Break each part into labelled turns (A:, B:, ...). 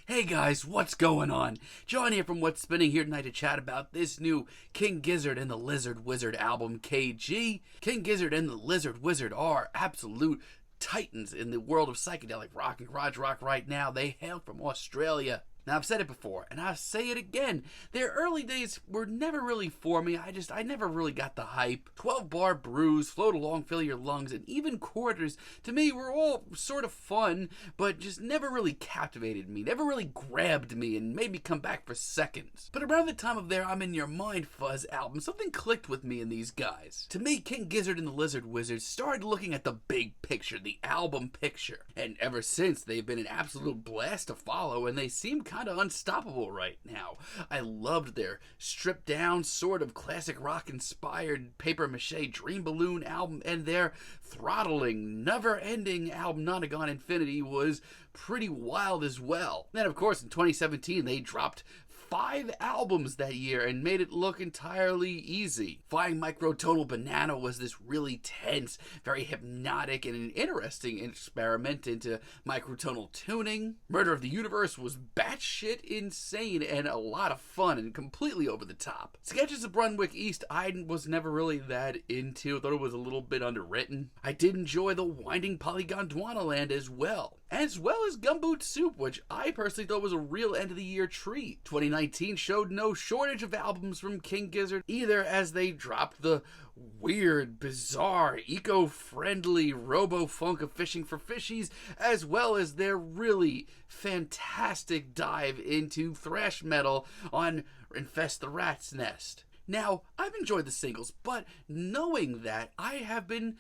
A: Hey guys, what's going on? John here from What's Spinning here tonight to chat about this new King Gizzard and the Lizard Wizard album, KG. King Gizzard and the Lizard Wizard are absolute titans in the world of psychedelic rock and garage rock right now. They hail from Australia. Now, I've said it before, and I'll say it again. Their early days were never really for me. I never really got the hype. 12-bar brews, float along, fill your lungs, and even quarters, to me, were all sort of fun, but just never really captivated me, never really grabbed me, and made me come back for seconds. But around the time of their I'm in Your Mind Fuzz album, something clicked with me in these guys. To me, King Gizzard and the Lizard Wizard started looking at the big picture, the album picture. And ever since, they've been an absolute blast to follow, and they seem kind of unstoppable right now. I loved their stripped down, sort of classic rock inspired paper mache Dream Balloon album, and their throttling, never ending album Nonagon Infinity was pretty wild as well. Then of course in 2017 they dropped 5 albums that year and made it look entirely easy. Flying Microtonal Banana was this really tense, very hypnotic, and an interesting experiment into microtonal tuning. Murder of the Universe was batshit insane and a lot of fun and completely over the top. Sketches of Brunswick East I was never really that into. I thought it was a little bit underwritten. I did enjoy the Winding Polygon Dwanaland as well as Gumboot Soup, which I personally thought was a real end-of-the-year treat. 2019 showed no shortage of albums from King Gizzard either, as they dropped the weird, bizarre, eco-friendly robo-funk of Fishing for Fishies, as well as their really fantastic dive into thrash metal on Infest the Rat's Nest. Now, I've enjoyed the singles, but knowing that, I have been,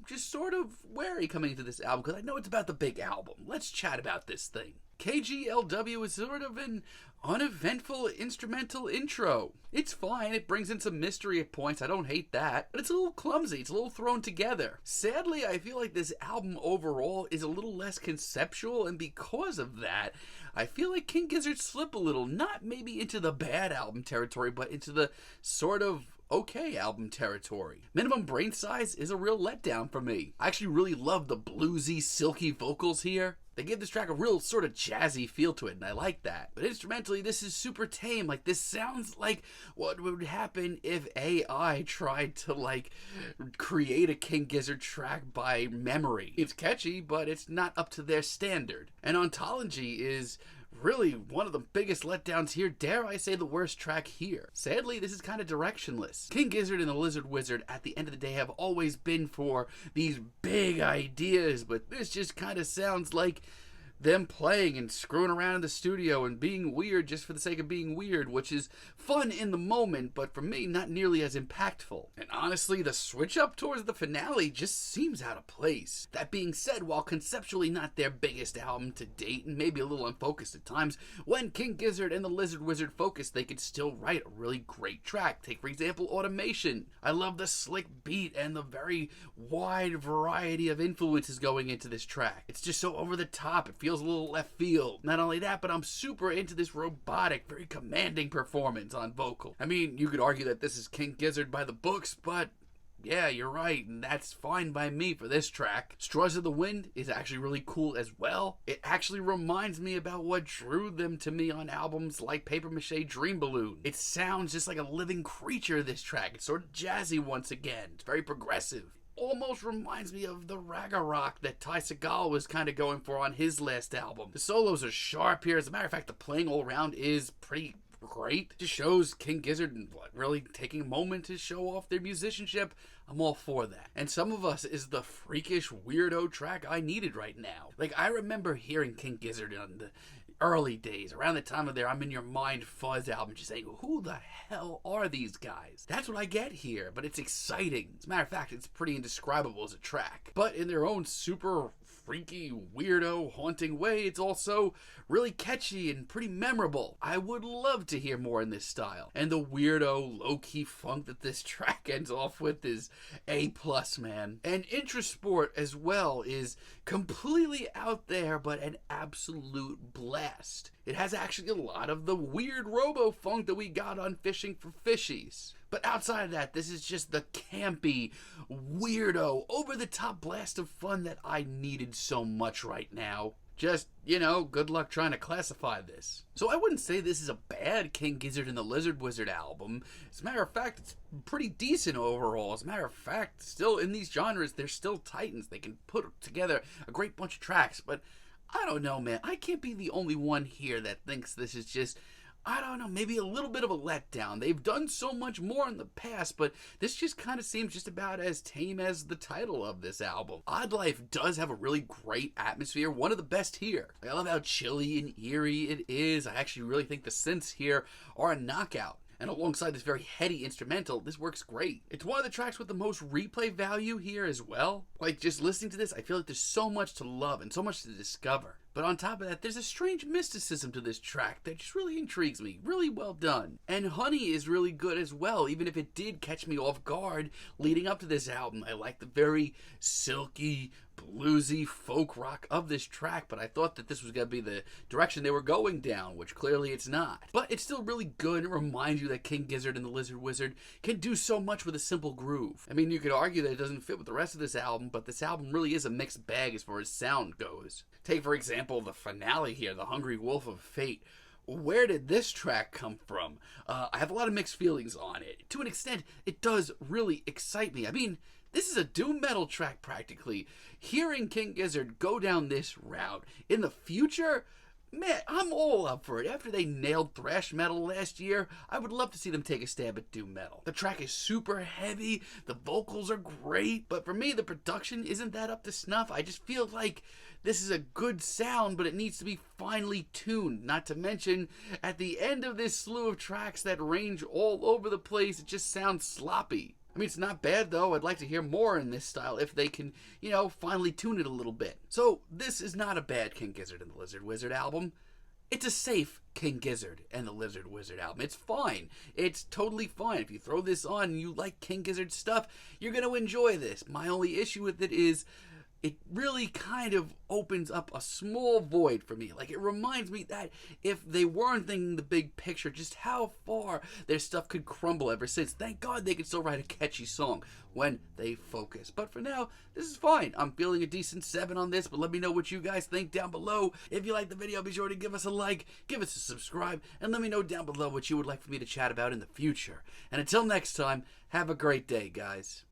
A: just sort of wary coming into this album, because I know it's about the big album. Let's chat about this thing. KGLW is sort of an uneventful instrumental intro. It's fine, it brings in some mystery at points, I don't hate that, but it's a little clumsy, it's a little thrown together. Sadly, I feel like this album overall is a little less conceptual, and because of that, I feel like King Gizzard slipped a little, not maybe into the bad album territory, but into the sort of okay album territory. Minimum Brain Size is a real letdown for me. I actually really love the bluesy, silky vocals here. They give this track a real sort of jazzy feel to it, and I like that. But instrumentally, this is super tame. Like, this sounds like what would happen if AI tried to, create a King Gizzard track by memory. It's catchy, but it's not up to their standard. And Ontology is really one of the biggest letdowns here, dare I say the worst track here. Sadly, this is kind of directionless. King Gizzard and the Lizard Wizard at the end of the day have always been for these big ideas, but this just kind of sounds like them playing and screwing around in the studio and being weird just for the sake of being weird, which is fun in the moment, but for me, not nearly as impactful. And honestly, the switch up towards the finale just seems out of place. That being said, while conceptually not their biggest album to date, and maybe a little unfocused at times, when King Gizzard and the Lizard Wizard focused, they could still write a really great track. Take, for example, Automation. I love the slick beat and the very wide variety of influences going into this track. It's just so over the top, it feels a little left field. Not only that, but I'm super into this robotic, very commanding performance on vocal. I mean, you could argue that this is King Gizzard by the books, but yeah, you're right, and that's fine by me for this track. Straws of the Wind is actually really cool as well. It actually reminds me about what drew them to me on albums like Paper Mache Dream Balloon. It sounds just like a living creature, this track. It's sort of jazzy once again. It's very progressive. Almost reminds me of the ragga rock that Ty Segall was kind of going for on his last album. The solos are sharp here. As a matter of fact, the playing all around is pretty great. It just shows King Gizzard really taking a moment to show off their musicianship. I'm all for that. And Some of Us is the freakish weirdo track I needed right now. I remember hearing King Gizzard on the early days, around the time of their I'm in Your Mind Fuzz album, just saying, who the hell are these guys? That's what I get here, but it's exciting. As a matter of fact, it's pretty indescribable as a track. But in their own super freaky, weirdo, haunting way, it's also really catchy and pretty memorable. I would love to hear more in this style. And the weirdo, low-key funk that this track ends off with is A+, man. And Intrasport as well is completely out there, but an absolute blast. It has actually a lot of the weird robo-funk that we got on Fishing for Fishies. But outside of that, this is just the campy, weirdo, over-the-top blast of fun that I needed so much right now. Just, good luck trying to classify this. So I wouldn't say this is a bad King Gizzard and the Lizard Wizard album. As a matter of fact, it's pretty decent overall. As a matter of fact, still in these genres, they're still titans. They can put together a great bunch of tracks, but I don't know, man. I can't be the only one here that thinks this is just, I don't know, maybe a little bit of a letdown. They've done so much more in the past, but this just kind of seems just about as tame as the title of this album. Odd Life does have a really great atmosphere, one of the best here. I love how chilly and eerie it is. I actually really think the synths here are a knockout. And alongside this very heady instrumental, this works great. It's one of the tracks with the most replay value here as well. Like, just listening to this, I feel like there's so much to love and so much to discover. But on top of that, there's a strange mysticism to this track that just really intrigues me. Really well done. And Honey is really good as well, even if it did catch me off guard leading up to this album. I like the very silky, bluesy folk rock of this track, but I thought that this was going to be the direction they were going down, which clearly it's not. But it's still really good. It reminds you that King Gizzard and the Lizard Wizard can do so much with a simple groove. I mean, you could argue that it doesn't fit with the rest of this album, but this album really is a mixed bag as far as sound goes. Take, for example, the finale here, The Hungry Wolf of Fate. Where did this track come from? I have a lot of mixed feelings on it. To an extent, it does really excite me. I mean, this is a doom metal track practically. Hearing King Gizzard go down this route in the future, man, I'm all up for it. After they nailed thrash metal last year, I would love to see them take a stab at doom metal. The track is super heavy, the vocals are great, but for me, the production isn't that up to snuff. I just feel like this is a good sound, but it needs to be finely tuned. Not to mention, at the end of this slew of tracks that range all over the place, it just sounds sloppy. I mean, it's not bad, though. I'd like to hear more in this style if they can, finally tune it a little bit. So, this is not a bad King Gizzard and the Lizard Wizard album. It's a safe King Gizzard and the Lizard Wizard album. It's fine. It's totally fine. If you throw this on and you like King Gizzard stuff, you're going to enjoy this. My only issue with it is it really kind of opens up a small void for me. Like, it reminds me that if they weren't thinking the big picture, just how far their stuff could crumble ever since. Thank God they could still write a catchy song when they focus. But for now, this is fine. I'm feeling a decent 7 on this, but let me know what you guys think down below. If you like the video, be sure to give us a like, give us a subscribe, and let me know down below what you would like for me to chat about in the future. And until next time, have a great day, guys.